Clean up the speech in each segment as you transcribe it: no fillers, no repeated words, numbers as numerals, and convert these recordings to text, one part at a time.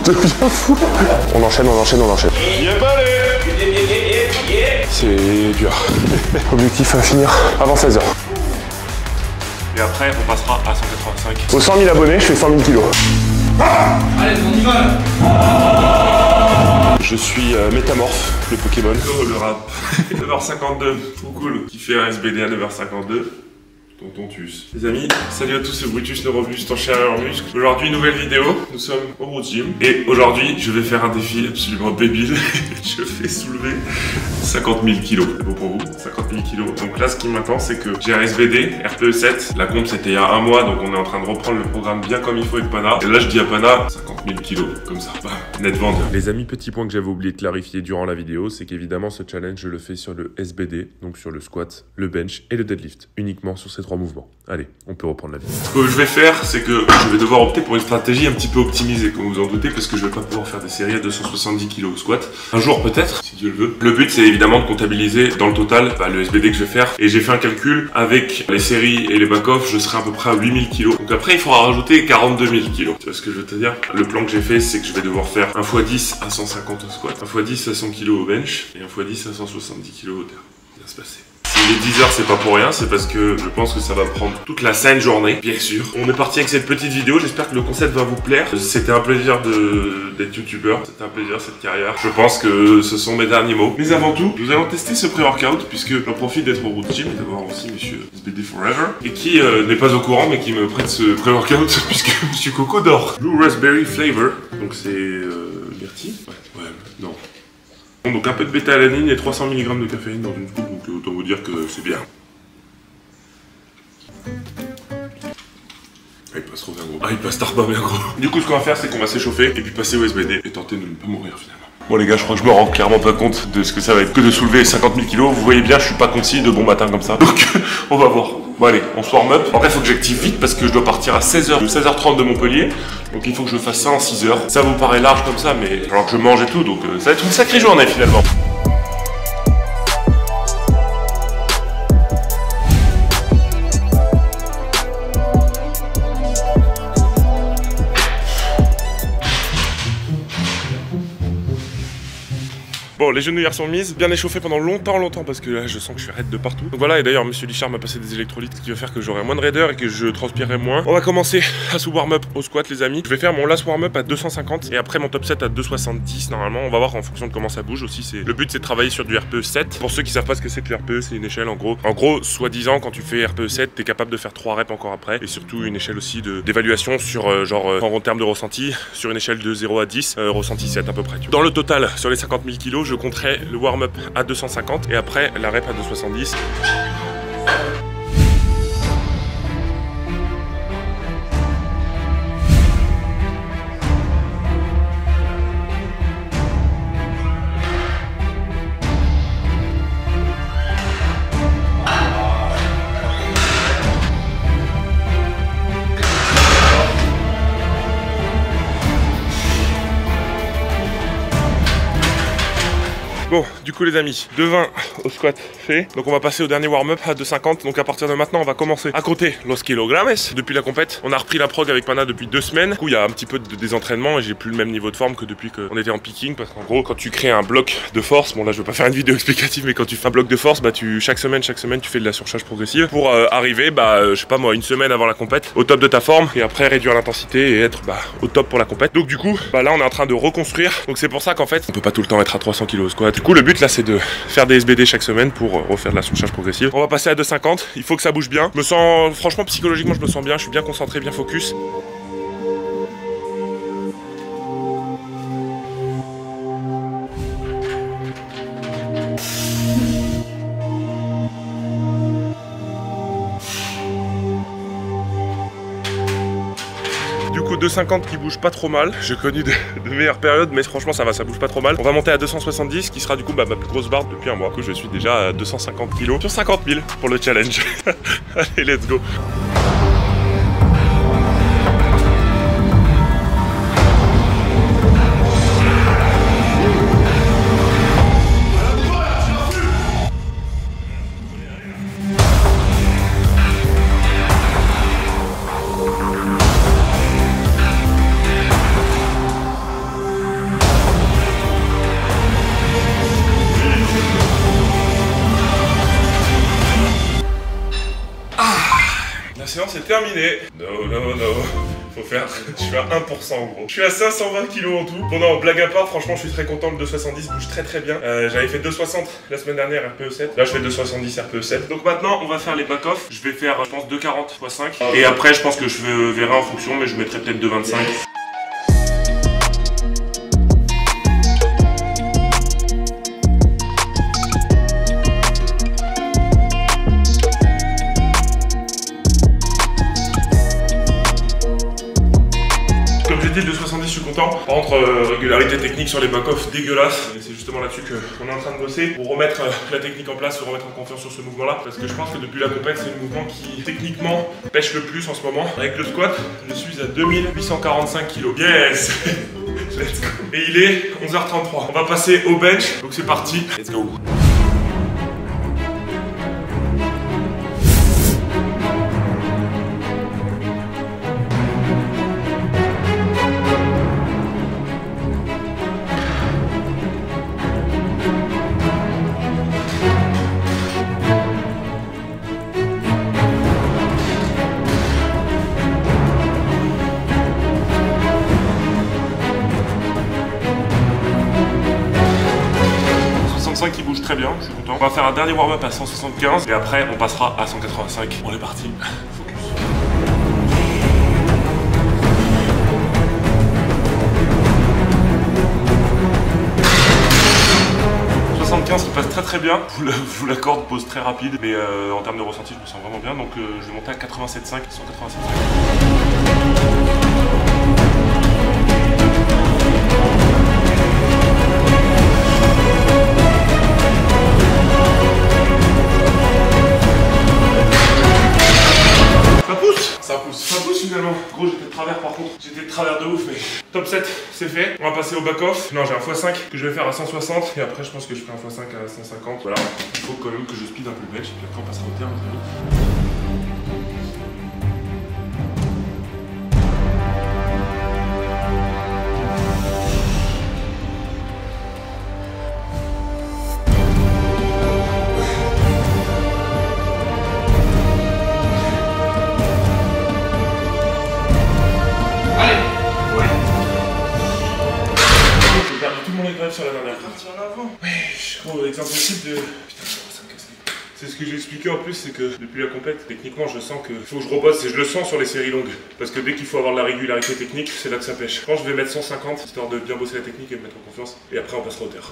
deviens fou. On enchaîne. C'est dur. Objectif à finir avant 16h. Et après, on passera à 185. Aux 100 000 abonnés, je fais 100 000 kilos. Allez, on y va là. Je suis Métamorphe, le Pokémon. Le rap. 9h52, trop cool. Qui fait un SBD à 9h52. Tontus. Les amis, salut à tous, c'est Brutus Neurobus, ton chien en muscle. Aujourd'hui, nouvelle vidéo, nous sommes au road gym. Et aujourd'hui, je vais faire un défi absolument débile. Je vais soulever 50 000 kilos. C'est beau pour vous, 50 000 kilos. Donc là, ce qui m'attend, c'est que j'ai un SBD, RPE7. La compte, c'était il y a un mois, donc on est en train de reprendre le programme bien comme il faut avec Pana. Et là, je dis à Pana, 50 000 kilos, comme ça. Net vendeur. Les amis, petit point que j'avais oublié de clarifier durant la vidéo, c'est qu'évidemment, ce challenge, je le fais sur le SBD, donc sur le squat, le bench et le deadlift. Uniquement sur ces 3 mouvements. Allez, on peut reprendre la vidéo. Ce que je vais faire, c'est que je vais devoir opter pour une stratégie un petit peu optimisée, comme vous en doutez, parce que je vais pas pouvoir faire des séries à 270 kg au squat. Un jour peut-être, si Dieu le veut. Le but, c'est évidemment de comptabiliser dans le total le SBD que je vais faire. Et j'ai fait un calcul avec les séries et les back-off, je serai à peu près à 8000 kg. Donc après, il faudra rajouter 42 000 kg. Tu vois ce que je veux te dire? Le plan que j'ai fait, c'est que je vais devoir faire 1 x 10 à 150 au squat, 1 x 10 à 100 kg au bench, et 1 x 10 à 170 kg au terre. Ça va se passer. Si les 10 heures c'est pas pour rien, c'est parce que je pense que ça va prendre toute la saine journée, bien sûr. On est parti avec cette petite vidéo, j'espère que le concept va vous plaire. C'était un plaisir d'être youtubeur, c'était un plaisir cette carrière. Je pense que ce sont mes derniers mots. Mais avant tout, nous allons tester ce pré-workout, puisque j'en profite d'être au road gym et d'avoir aussi monsieur SBD Forever, et qui n'est pas au courant, mais qui me prête ce pré-workout, puisque monsieur Coco dort. Blue Raspberry Flavor, donc c'est Bertie. Ouais, non. Donc un peu de bêta-alanine et 300 mg de caféine dans une coupe, donc autant vous dire que c'est bien. Ah, il passe trop bien gros. Ah, il passe tard bien gros. Du coup, ce qu'on va faire, c'est qu'on va s'échauffer et puis passer au SBD et tenter de ne pas mourir finalement. Bon les gars, je crois que je me rends clairement pas compte de ce que ça va être que de soulever 50 000 kg. Vous voyez bien, je suis pas concis de bon matin comme ça. Donc on va voir. Bon allez, on se warm up. Après, il faut que j'active vite parce que je dois partir à 16h30 de Montpellier. Donc il faut que je fasse ça en 6 heures. Ça vous paraît large comme ça, mais alors que je mange et tout, donc ça va être une sacrée journée finalement. Bon, les genouillères sont mises, bien échauffées pendant longtemps parce que là je sens que je suis raide de partout. Donc voilà, et d'ailleurs monsieur Lichard m'a passé des électrolytes, ce qui va faire que j'aurai moins de raideur et que je transpirerai moins. On va commencer à se warm-up au squat les amis. Je vais faire mon last warm-up à 250 et après mon top 7 à 270 normalement. On va voir en fonction de comment ça bouge aussi. Le but c'est de travailler sur du RPE 7. Pour ceux qui savent pas ce que c'est que le RPE, c'est une échelle en gros. En gros, soi-disant quand tu fais RPE 7, t'es capable de faire 3 reps encore après. Et surtout une échelle aussi d'évaluation sur en termes de ressenti, sur une échelle de 0 à 10, ressenti 7 à peu près. Dans le total, sur les 50 000 kg, je compterai le warm-up à 250 et après la rep à 270. Bon, du coup les amis, de 20 au squat fait. Donc on va passer au dernier warm-up à 250. Donc à partir de maintenant, on va commencer à compter los kilogrammes. Depuis la compète, on a repris la prog avec Pana depuis 2 semaines. Du coup, il y a un petit peu de désentraînement et j'ai plus le même niveau de forme que depuis qu'on était en picking. Parce qu'en gros, quand tu crées un bloc de force, bon là je veux pas faire une vidéo explicative, mais quand tu fais un bloc de force, bah chaque semaine tu fais de la surcharge progressive pour arriver, je sais pas moi, une semaine avant la compète, au top de ta forme et après réduire l'intensité et être au top pour la compète. Donc du coup, là on est en train de reconstruire. Donc c'est pour ça qu'en fait, on peut pas tout le temps être à 300 kg au squat. Du coup, le but là c'est de faire des SBD chaque semaine pour refaire de la surcharge progressive. On va passer à 250, il faut que ça bouge bien. Je me sens, franchement psychologiquement je me sens bien, je suis bien concentré, bien focus. Du coup 250 qui bouge pas trop mal. J'ai connu de meilleures périodes, mais franchement ça va, ça bouge pas trop mal. On va monter à 270 qui sera du coup ma plus grosse barre depuis un mois. Du coup je suis déjà à 250 kg sur 50 000 pour le challenge. Allez, let's go. séance est terminée. No, no, no. Faut faire, je suis à 1% en gros. Je suis à 520 kg en tout. Bon non, blague à part, franchement je suis très content, le 270 bouge très bien. J'avais fait 260 la semaine dernière RPE 7. Là je fais 270 RPE 7. Donc maintenant on va faire les back-off. Je vais faire je pense 240 x 5. Et après je pense que je verrai en fonction, mais je mettrai peut-être 225. Le 270 je suis content. Par contre régularité technique sur les back-off dégueulasse. Et c'est justement là-dessus qu'on est en train de bosser pour remettre la technique en place, se remettre en confiance sur ce mouvement là. Parce que je pense que depuis la compète c'est le mouvement qui techniquement pêche le plus en ce moment. Avec le squat je suis à 2845 kg. Yes. Let's go. Et il est 11h33. On va passer au bench. Donc c'est parti. Let's go. 165 qui bouge très bien, je suis content. On va faire un dernier warm-up à 175 et après on passera à 185. On est parti. Focus. Qui passe très bien, je vous l'accorde, pause très rapide, mais en termes de ressenti je me sens vraiment bien, donc je vais monter à 87,5, 187,5. Ça pousse finalement. Gros, j'étais de travers par contre. J'étais de travers de ouf, mais top 7, c'est fait. On va passer au back-off. Non, j'ai un x5 que je vais faire à 160 et après je pense que je ferai un x5 à 150. Voilà, il faut quand même que je speed un peu le bench et puis après on passera au terme, les amis. Sur la dernière partie en avant. Ouais, gros, exemple type de. Putain, ça me casse les couilles. C'est ce que j'ai expliqué en plus, c'est que depuis la compète, techniquement, je sens qu'il faut que je rebosse et je le sens sur les séries longues. Parce que dès qu'il faut avoir de la régularité technique, c'est là que ça pêche. Je pense que je vais mettre 150 histoire de bien bosser la technique et me mettre en confiance. Et après, on passera au terre.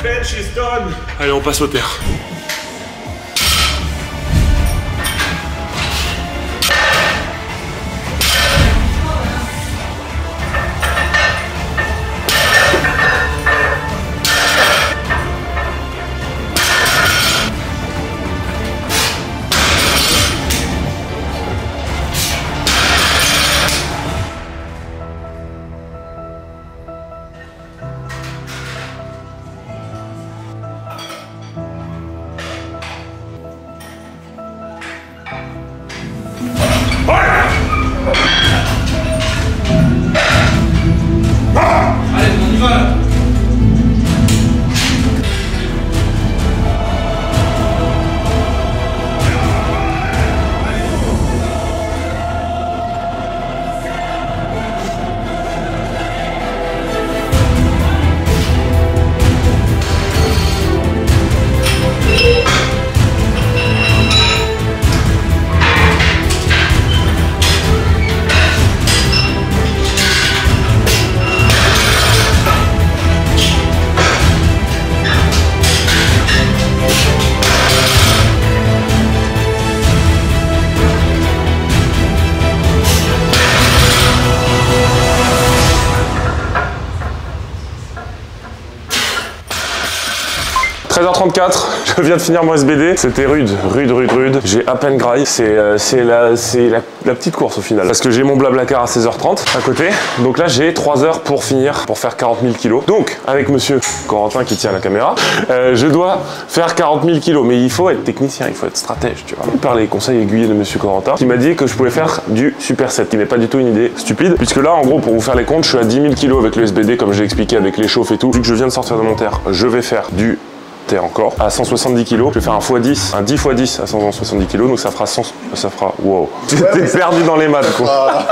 Bench is done. Allez, on passe au terre. 13h34, je viens de finir mon SBD. C'était rude. J'ai à peine graille. C'est la petite course au final. Parce que j'ai mon Blablacar à 16h30 à côté. Donc là, j'ai 3 heures pour finir, pour faire 40 000 kilos. Donc, avec monsieur Corentin qui tient la caméra, je dois faire 40 000 kilos. Mais il faut être technicien, il faut être stratège, tu vois. Par les conseils aiguillés de monsieur Corentin, qui m'a dit que je pouvais faire du superset, qui n'est pas du tout une idée stupide. Puisque là, en gros, pour vous faire les comptes, je suis à 10 000 kilos avec le SBD, comme j'ai expliqué avec les chauffes et tout. Vu que je viens de sortir de mon terre, je vais faire du encore à 170 kg, je vais faire un x10, un 10 x 10 à 170 kg, donc ça fera 100, ça fera, wow, j'étais perdu dans les maths quoi.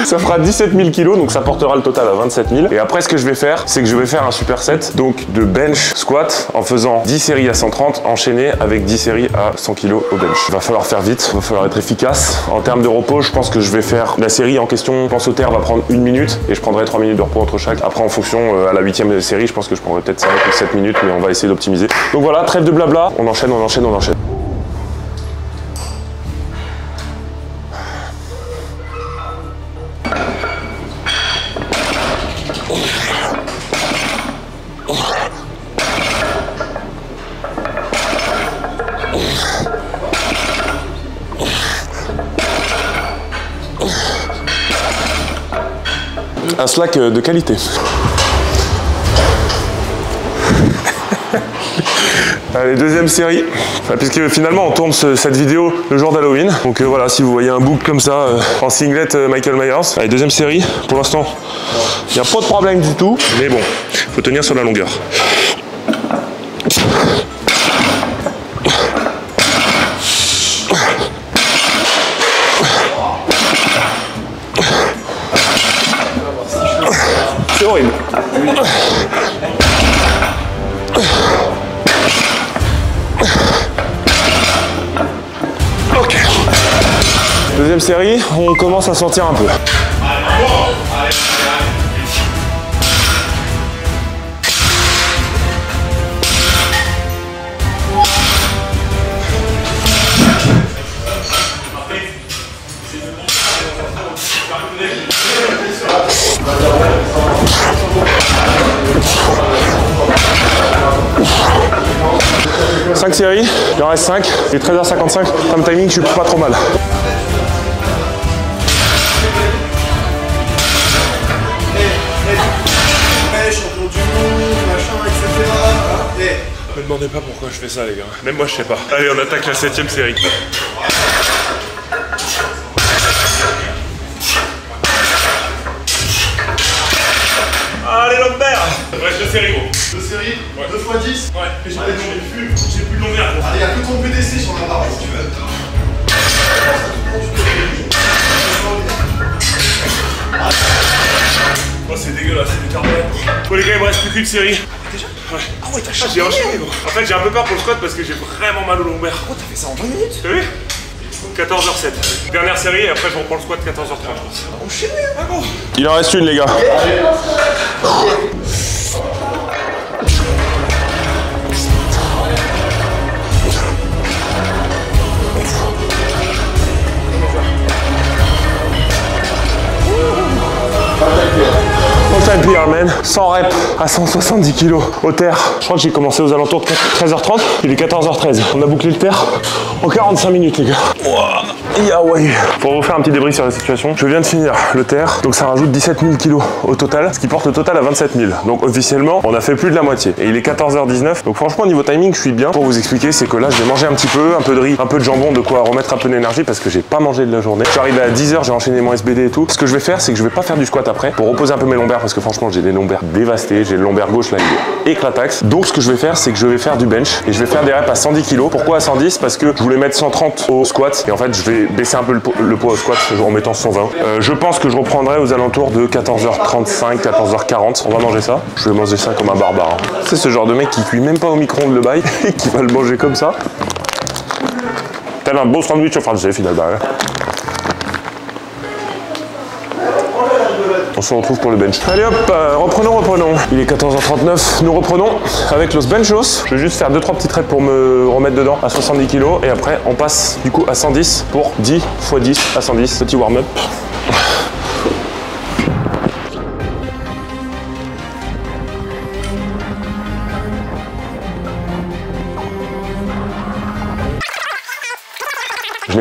Ça fera 17 000 kg, donc ça portera le total à 27 000. Et après ce que je vais faire, c'est que je vais faire un superset, donc de bench squat en faisant 10 séries à 130 enchaînées avec 10 séries à 100 kg au bench. Il va falloir faire vite, il va falloir être efficace. En termes de repos, je pense que je vais faire la série en question, je pense au terre va prendre 1 minute et je prendrai 3 minutes de repos entre chaque. Après en fonction, à la 8e série, je pense que je prendrai peut-être 5 ou 7 minutes, mais on va essayer d'optimiser. Donc voilà, trêve de blabla, on enchaîne. Un slack de qualité. Allez, deuxième série, puisque finalement on tourne cette vidéo le jour d'Halloween. Donc voilà, si vous voyez un book comme ça en singlet Michael Myers. Allez, deuxième série, pour l'instant, il n'y a pas de problème du tout, mais bon, faut tenir sur la longueur. C'est horrible. Ok. Deuxième série, on commence à sentir un peu. Cinq séries, il en reste 5, il est 13h55, comme timing je suis pas trop mal. Champion du monde, machin, etc. Me demandez pas pourquoi je fais ça les gars, même moi je sais pas. Allez, on attaque la 7e série. Allez Lambert. Reste 2 séries gros. 2 séries, ouais. 2 x 10. Ouais, mais j'ai plus de longueur. Allez, y'a que ton PDC sur la barre si tu veux. Oh c'est dégueulasse, c'est du carbone. Bon les gars, il me reste plus qu'une série. Déjà? Ouais. Ah ouais, t'as J'ai enchaîné gros. En fait j'ai un peu peur pour le squat parce que j'ai vraiment mal au lombaire. Oh, t'as fait ça en 20 minutes? T'as vu? 14h07. Dernière série et après je reprends le squat 14h30. Enchaîné. Ah bon. Il en reste une les gars. Man, 100 reps à 170 kg au terre. Je crois que j'ai commencé aux alentours de 13h30. Il est 14h13. On a bouclé le terre en 45 minutes, les gars. Ouais. Pour vous faire un petit débrief sur la situation, je viens de finir le terre, donc ça rajoute 17 000 kg au total, ce qui porte le total à 27 000. Donc officiellement, on a fait plus de la moitié. Et il est 14h19. Donc franchement, niveau timing, je suis bien. Pour vous expliquer, c'est que là, je vais manger un petit peu, un peu de riz, un peu de jambon, de quoi remettre un peu d'énergie parce que j'ai pas mangé de la journée. Je suis arrivé à 10h, j'ai enchaîné mon SBD et tout. Ce que je vais faire, c'est que je vais pas faire du squat après pour reposer un peu mes lombaires parce que franchement, j'ai des lombaires dévastés. J'ai le lombaire gauche là, il est éclataxe. Donc ce que je vais faire, c'est que je vais faire du bench et je vais faire des reps à 110 kg. Pourquoi à 110? Parce que je voulais mettre 130 au squat et en fait, je vais baisser un peu le poids au squat en mettant 120. Je pense que je reprendrai aux alentours de 14h35, 14h40. On va manger ça. Je vais manger ça comme un barbare. C'est ce genre de mec qui cuit même pas au micro-ondes le bail et qui va le manger comme ça. Tel un beau sandwich au français finalement. On se retrouve pour le bench. Allez hop, reprenons. Il est 14h39, nous reprenons avec los benchos. Je vais juste faire 2-3 petites reps pour me remettre dedans à 70 kg et après on passe du coup à 110 pour 10 x 10 à 110, petit warm-up.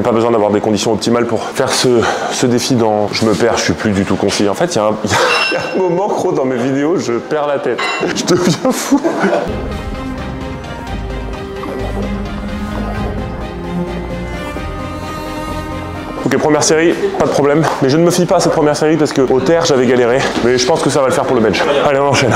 pas besoin d'avoir des conditions optimales pour faire ce défi dans... Je me perds, je suis plus du tout concis. En fait, il y a un moment, gros, dans mes vidéos, je perds la tête. Je deviens fou. Ok, première série, pas de problème. Mais je ne me fie pas à cette première série parce que au terre, j'avais galéré. Mais je pense que ça va le faire pour le bench. Allez, on enchaîne.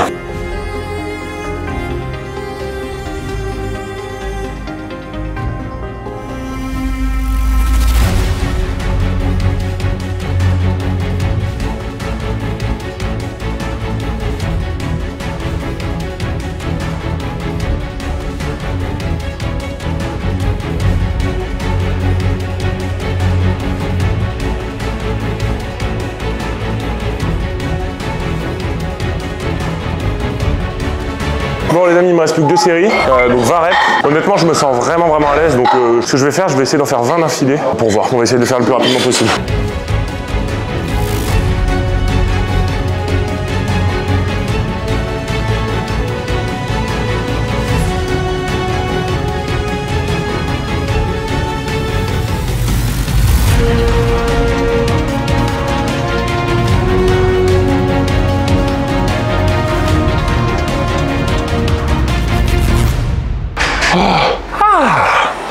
Bon les amis, il me reste plus que 2 séries, donc 20 reps. Honnêtement, je me sens vraiment à l'aise, donc ce que je vais faire, je vais essayer d'en faire 20 d'affilée pour voir. On va essayer de le faire le plus rapidement possible.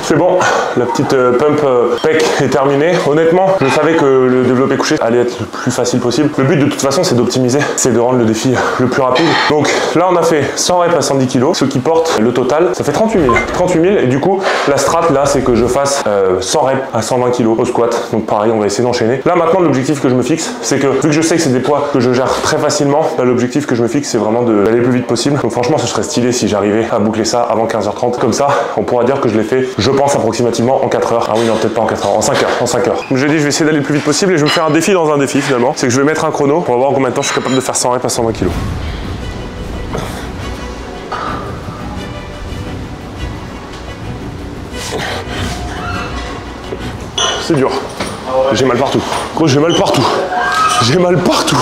C'est bon, la petite pump pec est terminée. Honnêtement, je savais que le développé couché allait être le plus facile possible. Le but de toute façon, c'est d'optimiser, c'est de rendre le défi le plus rapide. Donc là, on a fait 100 reps à 110 kg, ce qui porte le total, ça fait 38 000. 38 000 et du coup, la strat là, c'est que je fasse 100 reps à 120 kg au squat. Donc pareil, on va essayer d'enchaîner. Là maintenant, l'objectif que je me fixe, c'est que vu que je sais que c'est des poids que je gère très facilement, l'objectif que je me fixe, c'est vraiment d'aller le plus vite possible. Donc franchement, ce serait stylé si j'arrivais à boucler ça avant 15h30. Comme ça, on pourra dire que je l'ai fait, je pense approximativement en 4 heures. Ah oui, non, peut-être pas en 4 heures, en 5 heures. En 5 heures. Donc j'ai dit, je vais essayer d'aller le plus vite possible et je vais me faire un défi dans un défi finalement. C'est que je vais mettre un chrono pour voir combien de temps je suis capable de faire 100 reps à 120 kg. C'est dur. J'ai mal partout. Gros, j'ai mal partout. J'ai mal partout.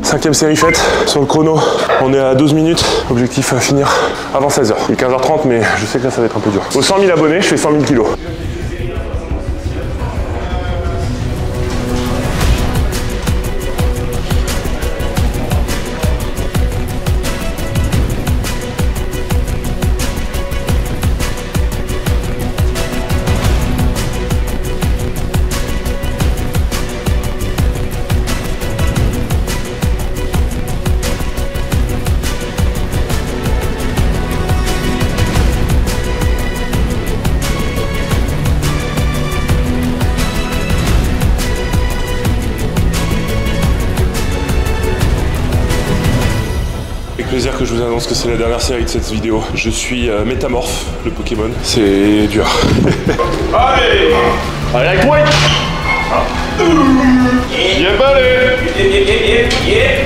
Cinquième série faite sur le chrono, on est à 12 minutes, objectif à finir avant 16h. Il est 15h30 mais je sais que là ça va être un peu dur. Aux 100 000 abonnés, je fais 100 000 kilos. Plaisir que je vous annonce que c'est la dernière série de cette vidéo. Je suis Métamorphe, le Pokémon. C'est dur. Allez! Allez, avec moi! Bien balé!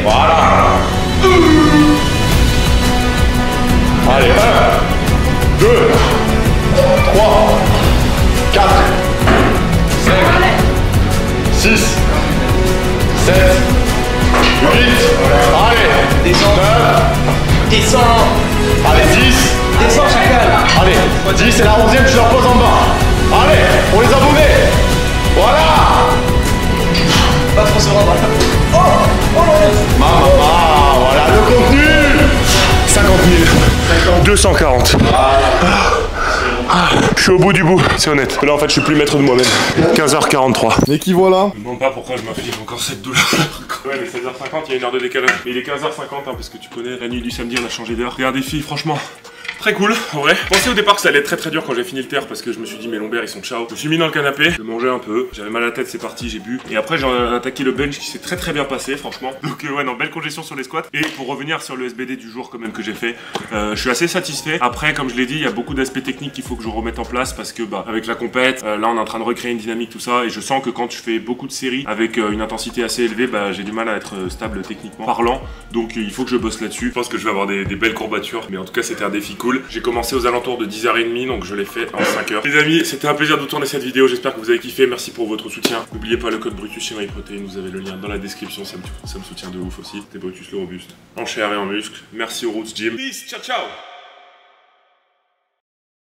Voilà! Allez, 1, 2, 3, 4, 5, 6, 7, 8, allez! Descends. 9, Descends. allez, 10, Descends, chacal. allez, 10 et la 11e, tu la poses en bas. Allez, pour les abonnés. Voilà. Pas trop se rendre. Oh non. Maman, voilà le contenu. 50 000. 240. Je suis au bout du bout, c'est honnête. Là en fait je suis plus maître de moi-même. 15h43. Mais qui voilà? Je ne me demande pas pourquoi je m'inflige encore cette douleur. Ouais, il est 16h50, il y a une heure de décalage. Mais il est 15h50 hein, parce que tu connais, la nuit du samedi on a changé d'heure. C'est un défi, franchement. Très cool, en vrai. Je pensais au départ que ça allait être très dur quand j'ai fini le terre parce que je me suis dit mes lombaires ils sont ciao. Je me suis mis dans le canapé, je mangeais un peu, j'avais mal à la tête, c'est parti, j'ai bu. Et après j'ai attaqué le bench qui s'est très bien passé franchement. Donc ouais non, belle congestion sur les squats. Et pour revenir sur le SBD du jour quand même que j'ai fait, je suis assez satisfait. Après comme je l'ai dit, il y a beaucoup d'aspects techniques qu'il faut que je remette en place parce que bah avec la compète, là on est en train de recréer une dynamique tout ça et je sens que quand je fais beaucoup de séries avec une intensité assez élevée, bah j'ai du mal à être stable techniquement parlant. Donc il faut que je bosse là-dessus. Je pense que je vais avoir des belles courbatures, mais en tout cas c'était un défi cool. J'ai commencé aux alentours de 10h30, donc je l'ai fait en 5h. Les amis, c'était un plaisir de tourner cette vidéo, j'espère que vous avez kiffé, merci pour votre soutien. N'oubliez pas le code Brutus chez MyProtein, vous avez le lien dans la description, ça me soutient de ouf aussi. C'était Brutus le robuste, en chair et en muscle. Merci au Roots Gym. Peace, ciao ciao.